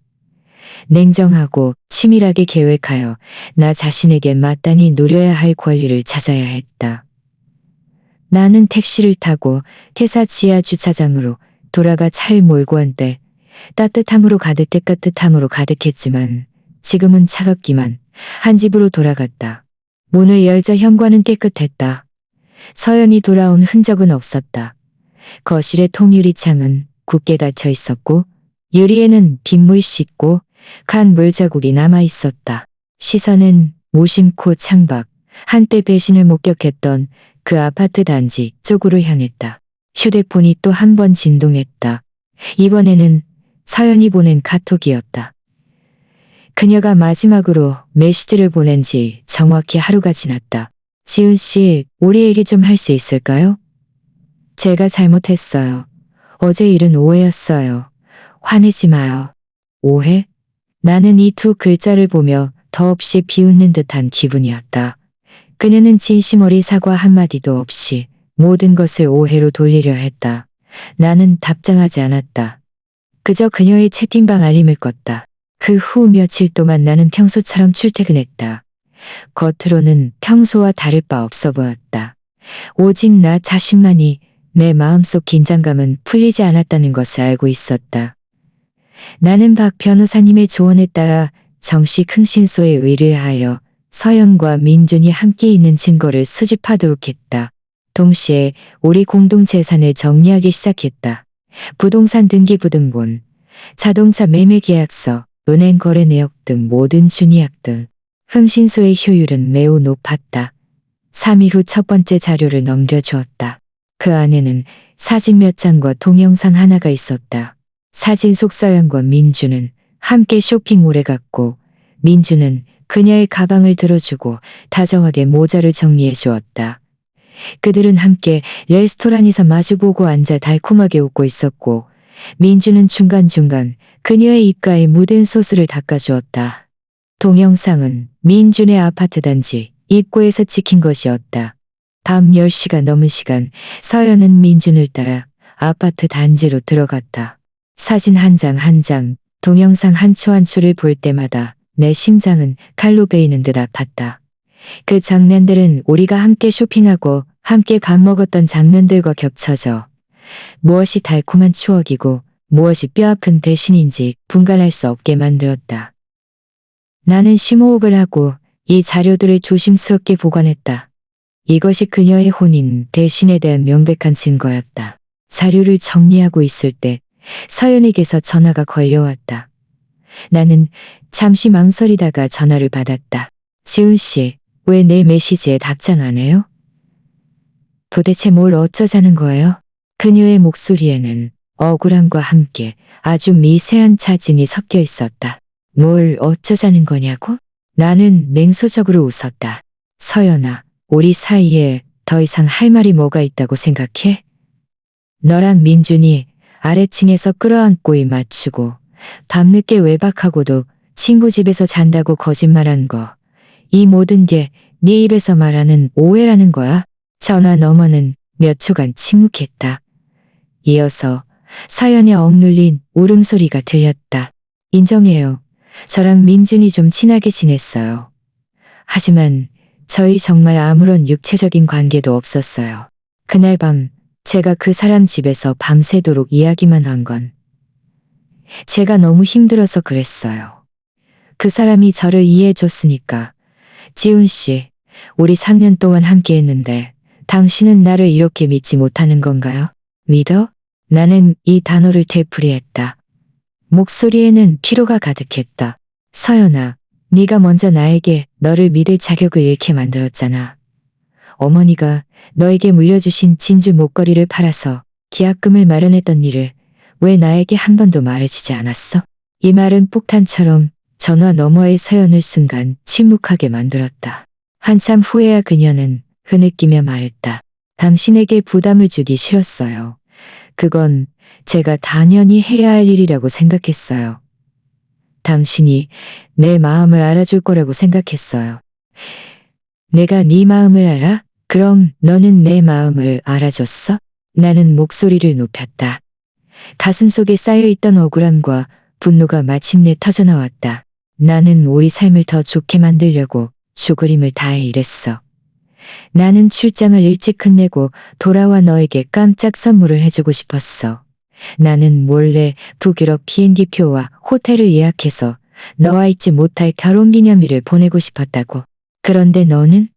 냉정하고 치밀하게 계획하여 나 자신에게 마땅히 누려야 할 권리를 찾아야 했다. 나는 택시를 타고 회사 지하 주차장으로 돌아가 차를 몰고 한때 따뜻함으로 가득했지만 지금은 차갑기만 한 집으로 돌아갔다. 문을 열자 현관은 깨끗했다. 서연이 돌아온 흔적은 없었다. 거실의 통유리창은 굳게 닫혀 있었고 유리에는 빗물 씻고 간 물자국이 남아 있었다. 시선은 무심코 창밖, 한때 배신을 목격했던 그 아파트 단지 쪽으로 향했다. 휴대폰이 또 한 번 진동했다. 이번에는 서연이 보낸 카톡이었다. 그녀가 마지막으로 메시지를 보낸 지 정확히 하루가 지났다. 지훈 씨, 우리 얘기 좀 할 수 있을까요? 제가 잘못했어요. 어제 일은 오해였어요. 화내지 마요. 오해? 나는 이 두 글자를 보며 더없이 비웃는 듯한 기분이었다. 그녀는 진심 어린 사과 한마디도 없이 모든 것을 오해로 돌리려 했다. 나는 답장하지 않았다. 그저 그녀의 채팅방 알림을 껐다. 그 후 며칠 동안 나는 평소처럼 출퇴근했다. 겉으로는 평소와 다를 바 없어 보였다. 오직 나 자신만이 내 마음속 긴장감은 풀리지 않았다는 것을 알고 있었다. 나는 박 변호사님의 조언에 따라 정식 흥신소에 의뢰하여 서연과 민준이 함께 있는 증거를 수집하도록 했다. 동시에 우리 공동재산을 정리하기 시작했다. 부동산 등기부등본, 자동차 매매계약서, 은행 거래 내역 등 모든 준이약 등. 흥신소의 효율은 매우 높았다. 3일 후 첫 번째 자료를 넘겨주었다. 그 안에는 사진 몇 장과 동영상 하나가 있었다. 사진 속 서연과 민주는 함께 쇼핑몰에 갔고 민주는 그녀의 가방을 들어주고 다정하게 모자를 정리해 주었다. 그들은 함께 레스토랑에서 마주보고 앉아 달콤하게 웃고 있었고 민주는 중간중간 그녀의 입가에 묻은 소스를 닦아주었다. 동영상은 민준의 아파트 단지 입구에서 찍힌 것이었다. 밤 10시가 넘은 시간 서연은 민준을 따라 아파트 단지로 들어갔다. 사진 한 장 한 장, 동영상 한 초 한 초를 볼 때마다 내 심장은 칼로 베이는 듯 아팠다. 그 장면들은 우리가 함께 쇼핑하고 함께 밥 먹었던 장면들과 겹쳐져 무엇이 달콤한 추억이고 무엇이 뼈아픈 배신인지 분간할 수 없게 만들었다. 나는 심호흡을 하고 이 자료들을 조심스럽게 보관했다. 이것이 그녀의 혼인, 배신에 대한 명백한 증거였다. 자료를 정리하고 있을 때 서연에게서 전화가 걸려왔다. 나는 잠시 망설이다가 전화를 받았다. 지훈 씨, 왜 내 메시지에 답장 안 해요? 도대체 뭘 어쩌자는 거예요? 그녀의 목소리에는 억울함과 함께 아주 미세한 차진이 섞여 있었다. 뭘 어쩌자는 거냐고? 나는 냉소적으로 웃었다. 서연아, 우리 사이에 더 이상 할 말이 뭐가 있다고 생각해? 너랑 민준이 아래층에서 끌어안고 입 맞추고 밤늦게 외박하고도 친구 집에서 잔다고 거짓말한 거. 이 모든 게 네 입에서 말하는 오해라는 거야? 전화 너머는 몇 초간 침묵했다. 이어서 서연의 억눌린 울음소리가 들렸다. 인정해요. 저랑 민준이 좀 친하게 지냈어요. 하지만 저희 정말 아무런 육체적인 관계도 없었어요. 그날 밤 제가 그 사람 집에서 밤새도록 이야기만 한 건 제가 너무 힘들어서 그랬어요. 그 사람이 저를 이해해줬으니까. 지훈 씨, 우리 3년 동안 함께 했는데 당신은 나를 이렇게 믿지 못하는 건가요? 믿어? 나는 이 단어를 되풀이했다. 목소리에는 피로가 가득했다. 서연아, 네가 먼저 나에게 너를 믿을 자격을 잃게 만들었잖아. 어머니가 너에게 물려주신 진주 목걸이를 팔아서 계약금을 마련했던 일을 왜 나에게 한 번도 말해주지 않았어? 이 말은 폭탄처럼 전화 너머의 서연을 순간 침묵하게 만들었다. 한참 후에야 그녀는 흐느끼며 말했다. 당신에게 부담을 주기 싫었어요. 그건 제가 당연히 해야 할 일이라고 생각했어요. 당신이 내 마음을 알아줄 거라고 생각했어요. 내가 네 마음을 알아? 그럼 너는 내 마음을 알아줬어? 나는 목소리를 높였다. 가슴속에 쌓여있던 억울함과 분노가 마침내 터져나왔다. 나는 우리 삶을 더 좋게 만들려고 죽을 힘을 다해 일했어. 나는 출장을 일찍 끝내고 돌아와 너에게 깜짝 선물을 해주고 싶었어. 나는 몰래 북유럽 비행기표와 호텔을 예약해서 너와 잊지 못할 결혼기념일을 보내고 싶었다고. 그런데 너는?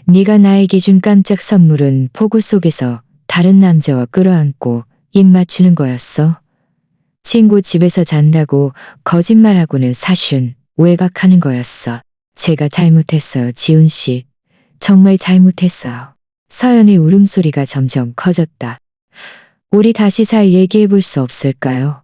네가 나에게 준 깜짝 선물은 폭우 속에서 다른 남자와 끌어안고 입 맞추는 거였어. 친구 집에서 잔다고 거짓말하고는 사실은 외박하는 거였어. 제가 잘못했어요, 지훈 씨. 정말 잘못했어요. 서연의 울음소리가 점점 커졌다. 우리 다시 잘 얘기해 볼 수 없을까요?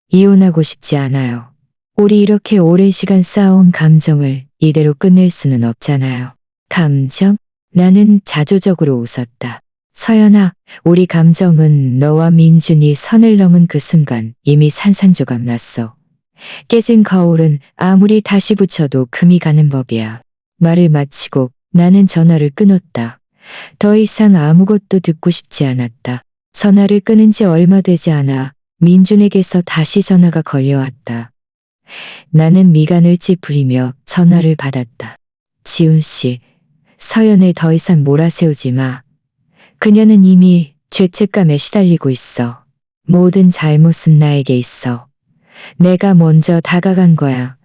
이혼하고 싶지 않아요. 우리 이렇게 오랜 시간 쌓아온 감정을 이대로 끝낼 수는 없잖아요. 감정? 나는 자조적으로 웃었다. 서연아, 우리 감정은 너와 민준이 선을 넘은 그 순간 이미 산산조각 났어. 깨진 거울은 아무리 다시 붙여도 금이 가는 법이야. 말을 마치고 나는 전화를 끊었다. 더 이상 아무것도 듣고 싶지 않았다. 전화를 끊은 지 얼마 되지 않아 민준에게서 다시 전화가 걸려왔다. 나는 미간을 찌푸리며 전화를 받았다. 지훈 씨, 서연을 더 이상 몰아세우지 마. 그녀는 이미 죄책감에 시달리고 있어. 모든 잘못은 나에게 있어. 내가 먼저 다가간 거야.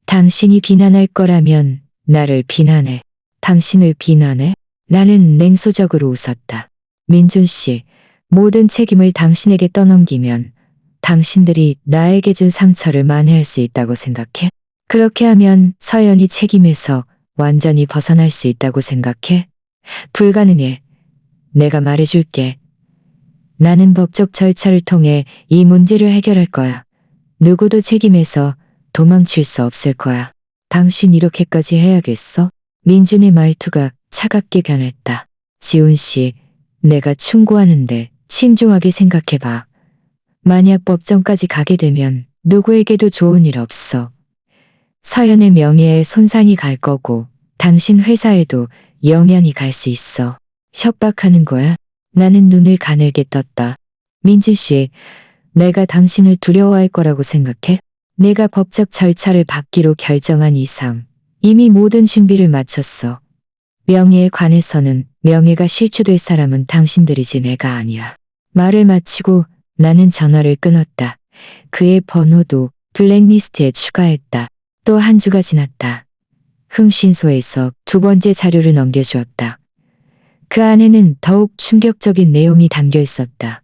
당신이 비난할 거라면 나를 비난해. 당신을 비난해? 나는 냉소적으로 웃었다. 민준 씨, 모든 책임을 당신에게 떠넘기면 당신들이 나에게 준 상처를 만회할 수 있다고 생각해? 그렇게 하면 서연이 책임에서 완전히 벗어날 수 있다고 생각해? 불가능해. 내가 말해줄게. 나는 법적 절차를 통해 이 문제를 해결할 거야. 누구도 책임에서 도망칠 수 없을 거야. 당신 이렇게까지 해야겠어? 민준의 말투가 차갑게 변했다. 지훈 씨, 내가 충고하는데 신중하게 생각해봐. 만약 법정까지 가게 되면 누구에게도 좋은 일 없어. 서연의 명예에 손상이 갈 거고 당신 회사에도 영향이 갈 수 있어. 협박하는 거야? 나는 눈을 가늘게 떴다. 민준 씨, 내가 당신을 두려워할 거라고 생각해? 내가 법적 절차를 밟기로 결정한 이상 이미 모든 준비를 마쳤어. 명예에 관해서는 명예가 실추될 사람은 당신들이지 내가 아니야. 말을 마치고 나는 전화를 끊었다. 그의 번호도 블랙리스트에 추가했다. 또 한 주가 지났다. 흥신소에서 두 번째 자료를 넘겨주었다. 그 안에는 더욱 충격적인 내용이 담겨 있었다.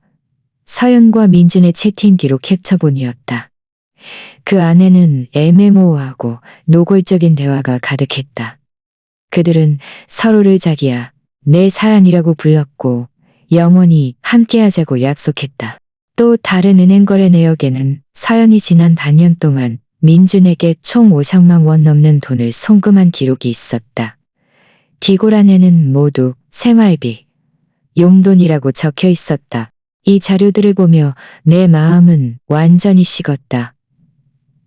서연과 민준의 채팅 기록 캡처본이었다. 그 안에는 애매모호하고 노골적인 대화가 가득했다. 그들은 서로를 자기야, 내 사랑이라고 불렀고 영원히 함께하자고 약속했다. 또 다른 은행 거래 내역에는 서연이 지난 반년 동안 민준에게 총 5천만 원 넘는 돈을 송금한 기록이 있었다. 기골 안에는 모두 생활비, 용돈이라고 적혀 있었다. 이 자료들을 보며 내 마음은 완전히 식었다.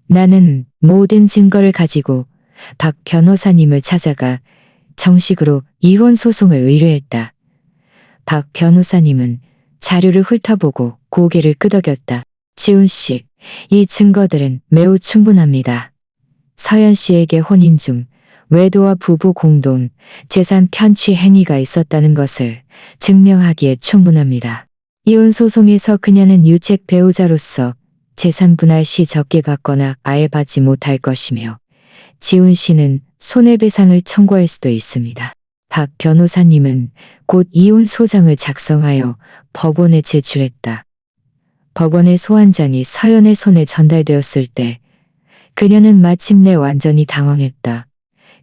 나는 모든 증거를 가지고 박 변호사님을 찾아가 정식으로 이혼 소송을 의뢰했다. 박 변호사님은 자료를 훑어보고 고개를 끄덕였다. 지훈 씨, 이 증거들은 매우 충분합니다. 서연 씨에게 혼인 중 외도와 부부 공동, 재산 편취 행위가 있었다는 것을 증명하기에 충분합니다. 이혼 소송에서 그녀는 유책 배우자로서 재산 분할 시 적게 받거나 아예 받지 못할 것이며 지훈 씨는 손해배상을 청구할 수도 있습니다. 박 변호사님은 곧 이혼 소장을 작성하여 법원에 제출했다. 법원의 소환장이 서연의 손에 전달되었을 때 그녀는 마침내 완전히 당황했다.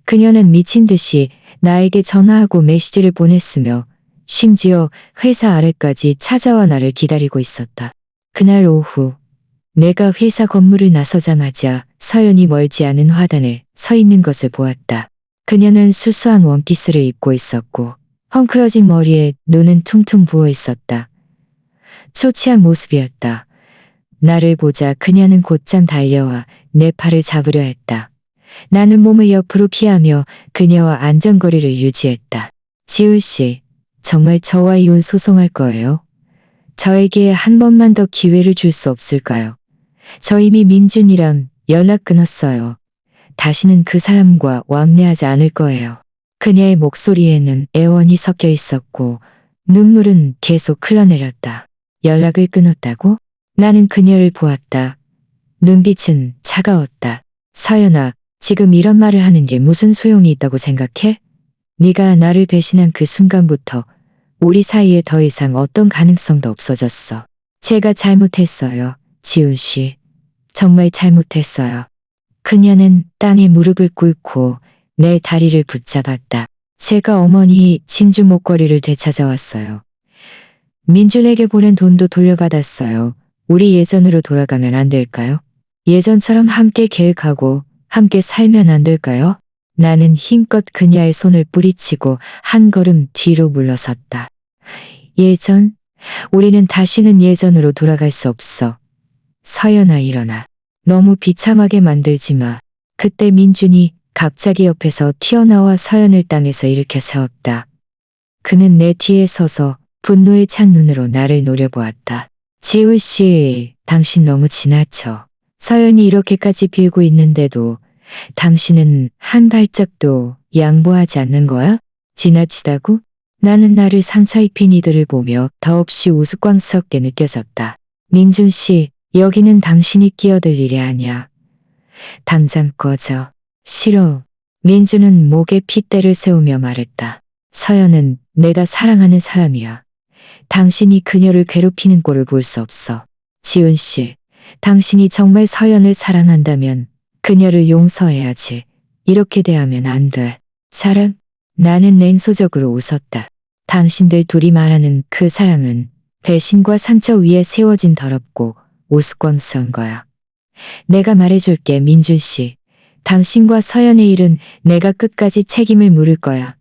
그녀는 미친 듯이 나에게 전화하고 메시지를 보냈으며 심지어 회사 아래까지 찾아와 나를 기다리고 있었다. 그날 오후 내가 회사 건물을 나서자마자 서연이 멀지 않은 화단에 서 있는 것을 보았다. 그녀는 수수한 원피스를 입고 있었고 헝클어진 머리에 눈은 퉁퉁 부어 있었다. 초췌한 모습이었다. 나를 보자 그녀는 곧장 달려와 내 팔을 잡으려 했다. 나는 몸을 옆으로 피하며 그녀와 안전거리를 유지했다. 지훈 씨, 정말 저와 이혼 소송할 거예요? 저에게 한 번만 더 기회를 줄 수 없을까요? 저 이미 민준이랑 연락 끊었어요. 다시는 그 사람과 왕래하지 않을 거예요. 그녀의 목소리에는 애원이 섞여 있었고 눈물은 계속 흘러내렸다. 연락을 끊었다고? 나는 그녀를 보았다. 눈빛은 차가웠다. 서연아, 지금 이런 말을 하는 게 무슨 소용이 있다고 생각해? 네가 나를 배신한 그 순간부터 우리 사이에 더 이상 어떤 가능성도 없어졌어. 제가 잘못했어요. 지훈 씨. 정말 잘못했어요. 그녀는 땅에 무릎을 꿇고 내 다리를 붙잡았다. 제가 어머니 진주 목걸이를 되찾아왔어요. 민준에게 보낸 돈도 돌려받았어요. 우리 예전으로 돌아가면 안 될까요? 예전처럼 함께 계획하고 함께 살면 안 될까요? 나는 힘껏 그녀의 손을 뿌리치고 한 걸음 뒤로 물러섰다. 예전? 우리는 다시는 예전으로 돌아갈 수 없어. 서연아 일어나. 너무 비참하게 만들지 마. 그때 민준이 갑자기 옆에서 튀어나와 서연을 땅에서 일으켜 세웠다. 그는 내 뒤에 서서 분노에 찬 눈으로 나를 노려보았다. 지훈 씨, 당신 너무 지나쳐. 서연이 이렇게까지 빌고 있는데도 당신은 한 발짝도 양보하지 않는 거야? 지나치다고? 나는 나를 상처 입힌 이들을 보며 더없이 우스꽝스럽게 느껴졌다. 민준 씨, 여기는 당신이 끼어들 일이 아니야. 당장 꺼져. 싫어. 민준은 목에 핏대를 세우며 말했다. 서연은 내가 사랑하는 사람이야. 당신이 그녀를 괴롭히는 꼴을 볼 수 없어. 지훈 씨, 당신이 정말 서연을 사랑한다면 그녀를 용서해야지. 이렇게 대하면 안 돼. 사랑? 나는 냉소적으로 웃었다. 당신들 둘이 말하는 그 사랑은 배신과 상처 위에 세워진 더럽고 우스꽝스러운 거야. 내가 말해줄게 민준 씨. 당신과 서연의 일은 내가 끝까지 책임을 물을 거야.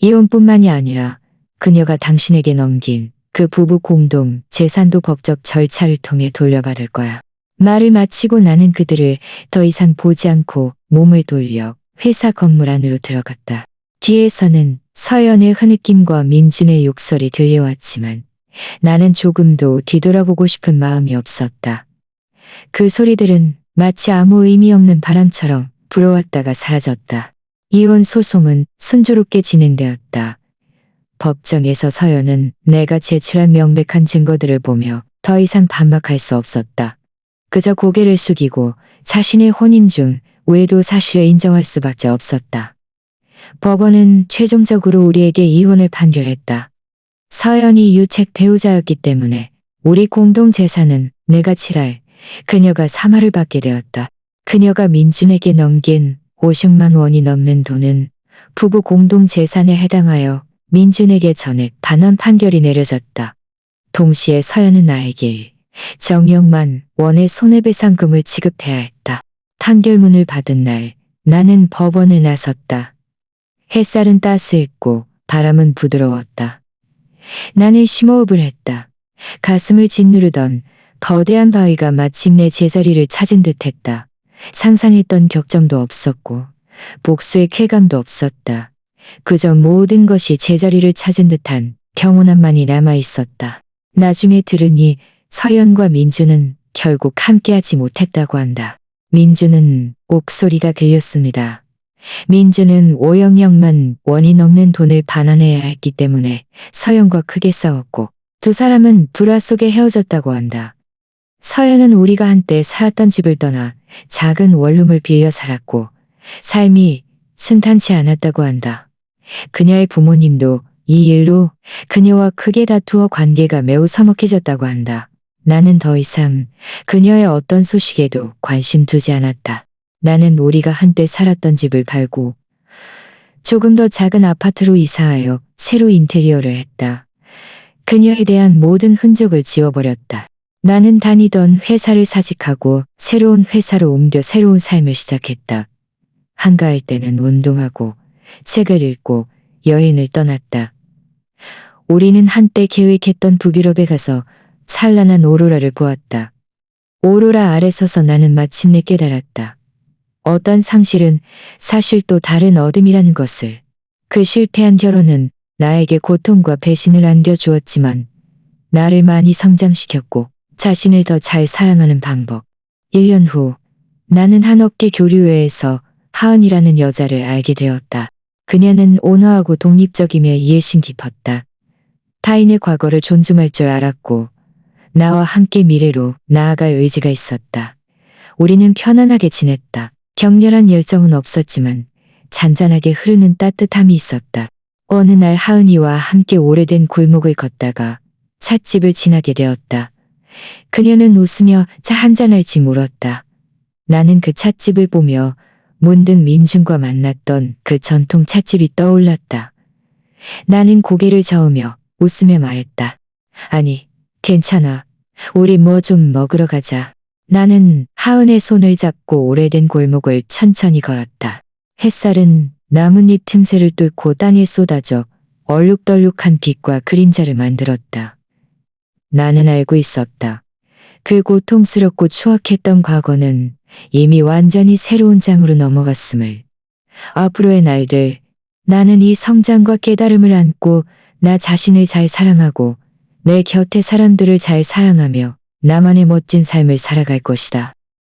이혼뿐만이 아니라 그녀가 당신에게 넘긴 그 부부 공동 재산도 법적 절차를 통해 돌려받을 거야. 말을 마치고 나는 그들을 더 이상 보지 않고 몸을 돌려 회사 건물 안으로 들어갔다. 뒤에서는 서연의 흐느낌과 민준의 욕설이 들려왔지만 나는 조금도 뒤돌아보고 싶은 마음이 없었다. 그 소리들은 마치 아무 의미 없는 바람처럼 불어왔다가 사라졌다. 이혼 소송은 순조롭게 진행되었다. 법정에서 서연은 내가 제출한 명백한 증거들을 보며 더 이상 반박할 수 없었다. 그저 고개를 숙이고 자신의 혼인 중 외도 사실을 인정할 수밖에 없었다. 법원은 최종적으로 우리에게 이혼을 판결했다. 서연이 유책 배우자였기 때문에 우리 공동 재산은 내가 7할, 그녀가 3할을 받게 되었다. 그녀가 민준에게 넘긴 50만 원이 넘는 돈은 부부 공동 재산에 해당하여 민준에게 전액 반환 판결이 내려졌다. 동시에 서연은 나에게 정억만 원의 손해배상금을 지급해야 했다. 판결문을 받은 날 나는 법원에 나섰다. 햇살은 따스했고 바람은 부드러웠다. 나는 심호흡을 했다. 가슴을 짓누르던 거대한 바위가 마침내 제자리를 찾은 듯했다. 상상했던 격정도 없었고 복수의 쾌감도 없었다. 그저 모든 것이 제자리를 찾은 듯한 평온함만이 남아있었다. 나중에 들으니 서연과 민주는 결국 함께하지 못했다고 한다. 민주는 옥소리가 들렸습니다. 민주는 오영영만 원인 없는 돈을 반환해야 했기 때문에 서연과 크게 싸웠고 두 사람은 불화 속에 헤어졌다고 한다. 서연은 우리가 한때 살았던 집을 떠나 작은 원룸을 빌려 살았고 삶이 순탄치 않았다고 한다. 그녀의 부모님도 이 일로 그녀와 크게 다투어 관계가 매우 서먹해졌다고 한다. 나는 더 이상 그녀의 어떤 소식에도 관심 두지 않았다. 나는 우리가 한때 살았던 집을 팔고 조금 더 작은 아파트로 이사하여 새로 인테리어를 했다. 그녀에 대한 모든 흔적을 지워버렸다. 나는 다니던 회사를 사직하고 새로운 회사로 옮겨 새로운 삶을 시작했다. 한가할 때는 운동하고 책을 읽고 여행을 떠났다. 우리는 한때 계획했던 북유럽에 가서 찬란한 오로라를 보았다. 오로라 아래 서서 나는 마침내 깨달았다. 어떤 상실은 사실 또 다른 어둠이라는 것을. 그 실패한 결혼은 나에게 고통과 배신을 안겨주었지만 나를 많이 성장시켰고 자신을 더 잘 사랑하는 방법. 1년 후 나는 한옥계 교류회에서 하은이라는 여자를 알게 되었다. 그녀는 온화하고 독립적이며 이해심 깊었다. 타인의 과거를 존중할 줄 알았고 나와 함께 미래로 나아갈 의지가 있었다. 우리는 편안하게 지냈다. 격렬한 열정은 없었지만 잔잔하게 흐르는 따뜻함이 있었다. 어느 날 하은이와 함께 오래된 골목을 걷다가 찻집을 지나게 되었다. 그녀는 웃으며 차 한잔할지 물었다. 나는 그 찻집을 보며 문득 민준과 만났던 그 전통 찻집이 떠올랐다. 나는 고개를 저으며 웃으며 말했다. 아니, 괜찮아. 우리 뭐 좀 먹으러 가자. 나는 하은의 손을 잡고 오래된 골목을 천천히 걸었다. 햇살은 나뭇잎 틈새를 뚫고 땅에 쏟아져 얼룩덜룩한 빛과 그림자를 만들었다. 나는 알고 있었다. 그 고통스럽고 추악했던 과거는 이미 완전히 새로운 장으로 넘어갔음을. 앞으로의 날들, 나는 이 성장과 깨달음을 안고 나 자신을 잘 사랑하고 내 곁의 사람들을 잘 사랑하며 나만의 멋진 삶을 살아갈 것이다.